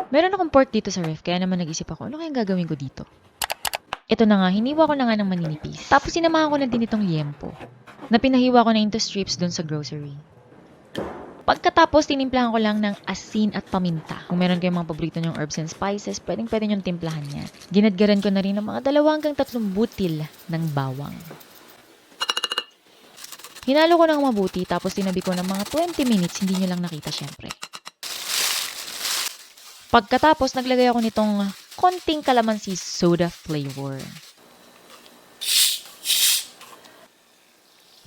Meron akong pork dito sa ref, kaya naman nag-isip ako, ano kayang gagawin ko dito? Ito na nga, hiniwa ko na nga ng maninipis. Tapos sinamahan ko na din itong liempo, na pinahiwa ko na into strips dun sa grocery. Pagkatapos, tinimplahan ko lang ng asin at paminta. Kung meron kayong mga paborito nyong herbs and spices, pwedeng nyong timplahan yan. Ginadgaran ko na rin ng mga 2 hanggang 3 butil ng bawang. Hinalo ko ng mabuti, tapos tinabi ko ng mga 20 minutes, hindi nyo lang nakita syempre. Pagkatapos, naglagay ako nitong konting calamansi soda flavor.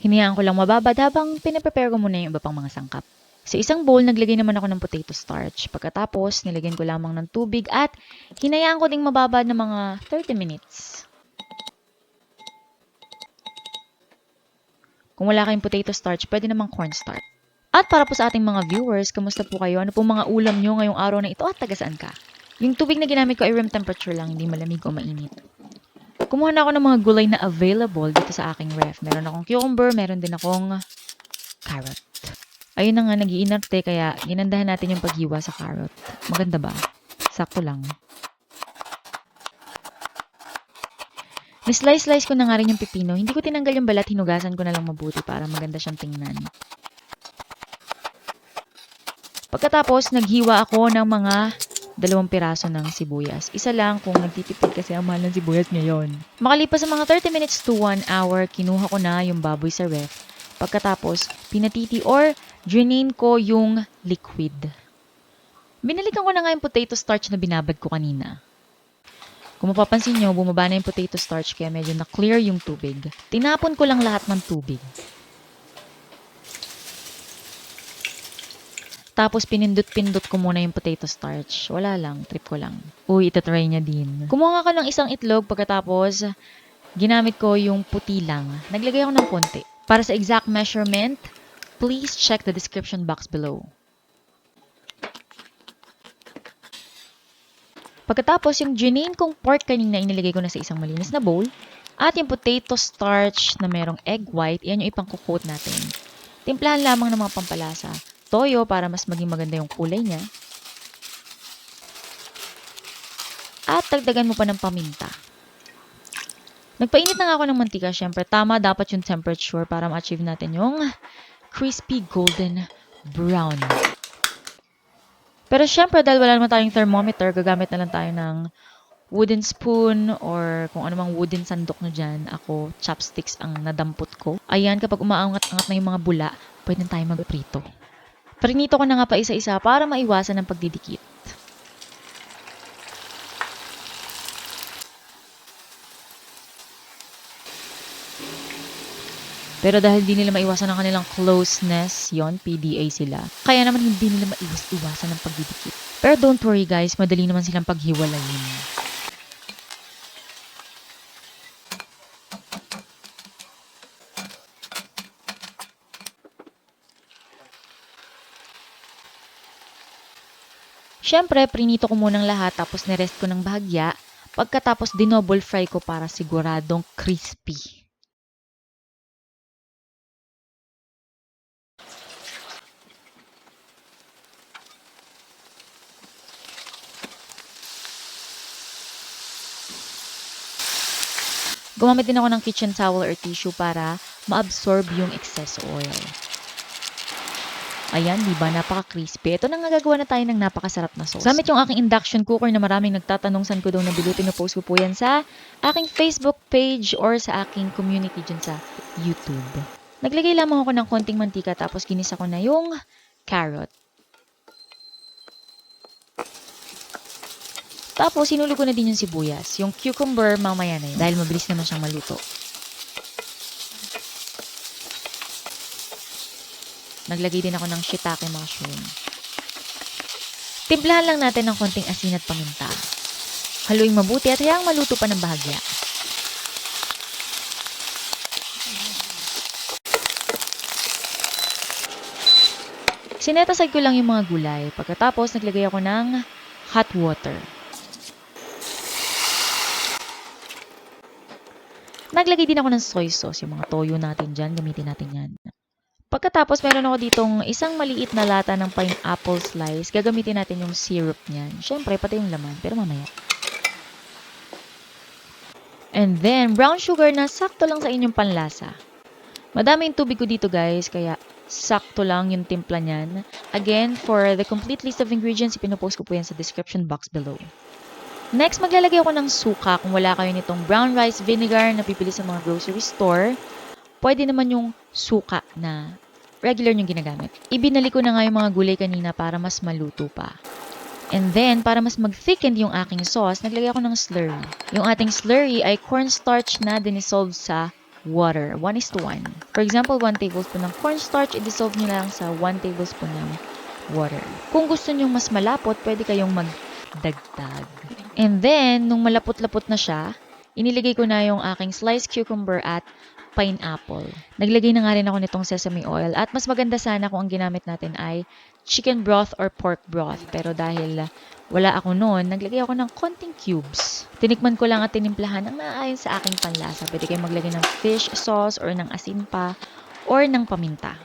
Hinayaan ko lang mababad habang pinaprepare ko muna yung iba pang mga sangkap. Sa isang bowl, naglagay naman ako ng potato starch. Pagkatapos, nilagyan ko lamang ng tubig at hinayaan ko ding mababad ng mga 30 minutes. Kung wala kayong potato starch, pwede namang cornstarch. At para po sa ating mga viewers, kamusta po kayo? Ano pong mga ulam nyo ngayong araw na ito at taga saan ka? Yung tubig na ginamit ko ay room temperature lang, hindi malamig o mainit. Kumuha na ako ng mga gulay na available dito sa aking ref. Meron akong cucumber, meron din akong carrot. Ayun na nga, nag-iinarte, kaya ginandahan natin yung paghiwa sa carrot. Maganda ba? Sakto lang. Slice ko na nga rin yung pipino. Hindi ko tinanggal yung balat, hinugasan ko na lang mabuti para maganda siyang tingnan. Pagkatapos, naghiwa ako ng mga 2 piraso ng sibuyas. Isa lang kung nagtitipid kasi ang mahal ng sibuyas ngayon. Makalipas sa mga 30 minutes to 1 hour, kinuha ko na yung baboy sa ref. Pagkatapos, pinatiti or drainin ko yung liquid. Binalikan ko na nga yung potato starch na binabad ko kanina. Kung mapapansin nyo, bumaba na yung potato starch kaya medyo na-clear yung tubig. Tinapon ko lang lahat ng tubig. Tapos pinindot-pindot ko muna yung potato starch. Wala lang, trip ko lang. Uy, itatry niya din. Kumuha ka ng isang itlog pagkatapos ginamit ko yung puti lang. Naglagay ako ng konti. Para sa exact measurement, please check the description box below. Pagkatapos, yung ginain kong pork kanina, inilagay ko na sa isang malinis na bowl. At yung potato starch na merong egg white, yan yung ipang-coat natin. Timplahan lamang ng mga pampalasa. Toyo para mas maging maganda yung kulay niya. At dagdagan mo pa ng paminta. Nagpainit na nga ako ng mantika. Syempre, tama dapat yung temperature para ma-achieve natin yung crispy golden brown. Pero syempre, dahil wala naman tayong thermometer, gagamit na lang tayo ng wooden spoon or kung anumang wooden sandok nyo dyan. Ako, chopsticks ang nadampot ko. Ayan, kapag umaangat-angat na yung mga bula, pwede tayo magprito. Prinito ko na nga pa isa-isa para maiwasan ang pagdidikit. Pero dahil di nila maiwasan ang kanilang closeness, yon PDA sila, kaya naman hindi nila maiwas-iwasan ang pagdidikit. Pero don't worry guys, madali naman silang paghiwalayin. Siyempre, prinito ko munang lahat tapos nirest ko ng bahagya. Pagkatapos, dinoble fry ko para siguradong crispy. Gumamit din ako ng kitchen towel or tissue para ma-absorb yung excess oil. Ayan, di ba? Napaka-crispy. Ito na nga gagawa na tayo ng napakasarap na sauce. Gamit yung aking induction cooker na maraming nagtatanong saan ko daw nabili. Pinopost ko po yan sa aking Facebook page or sa aking community dyan sa YouTube. Naglagay lamang ako ng konting mantika tapos ginisa ko na yung carrot. Tapos, sinulog ko na din yung sibuyas. Yung cucumber, mamaya na yun. Dahil mabilis naman siyang maluto. Naglagay din ako ng shiitake mushroom. Timplahan lang natin ng konting asin at paminta. Haluin mabuti at hayaang maluto pa ng bahagya. Sinetasag ko lang yung mga gulay. Pagkatapos, naglagay ako ng hot water. Naglagay din ako ng soy sauce. Yung mga toyo natin dyan, gamitin natin yan. Pagkatapos, meron ako ditong isang maliit na lata ng pineapple slice. Gagamitin natin yung syrup niyan. Syempre, pati yung laman, pero mamaya. And then, brown sugar na sakto lang sa inyong panlasa. Madami yung tubig ko dito guys, kaya sakto lang yung timpla niyan. Again, for the complete list of ingredients, ipinopost ko po yan sa description box below. Next, maglalagay ako ng suka. Kung wala kayo nitong brown rice vinegar na pipili sa mga grocery store, pwede naman yung suka na regular yung ginagamit. Ibinalik ko na nga yung mga gulay kanina para mas maluto pa. And then, para mas mag-thicken yung aking sauce, naglagay ako ng slurry. Yung ating slurry ay cornstarch na dinisolve sa water. 1:1. For example, 1 tablespoon ng cornstarch, i-dissolve nyo lang sa 1 tablespoon ng water. Kung gusto nyo mas malapot, pwede kayong magdagdag. And then, nung malapot-lapot na siya, iniligay ko na yung aking sliced cucumber at pineapple. Naglagay na nga rin ako nitong sesame oil at mas maganda sana kung ang ginamit natin ay chicken broth or pork broth. Pero dahil wala ako noon, naglagay ako ng konting cubes. Tinikman ko lang at tinimplahan ang naaayon sa aking panlasa. Pwede kayong maglagay ng fish sauce or ng asin pa or ng paminta.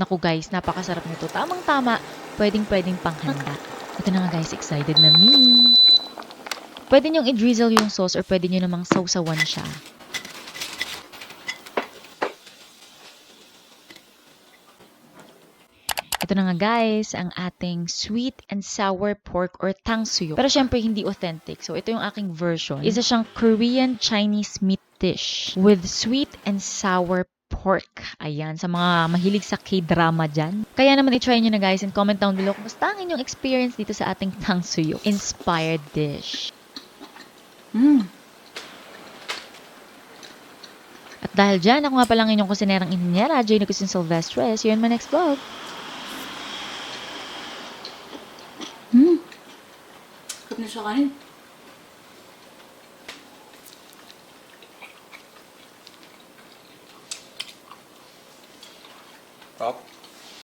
Naku guys, napakasarap nito. Tamang-tama, pwedeng-pwedeng panghanda. Ito na nga guys, excited na me. Pwede nyong i-drizzle yung sauce or pwede nyo namang sausawan siya. Ito na nga guys, ang ating sweet and sour pork or tangsuyo. Pero syempre hindi authentic. So ito yung aking version. Isa siyang Korean Chinese meat dish with sweet and sour pork. Ayan, sa mga mahilig sa K-drama dyan. Kaya naman i-try nyo na guys and comment down below kung basta ang inyong experience dito sa ating tangsuyo inspired dish. At dahil dyan, ako nga palang inyong kusinerang inhinyera, Jane Cusin Silvestre. See you in my next vlog. Sarap na siya kanin. Top.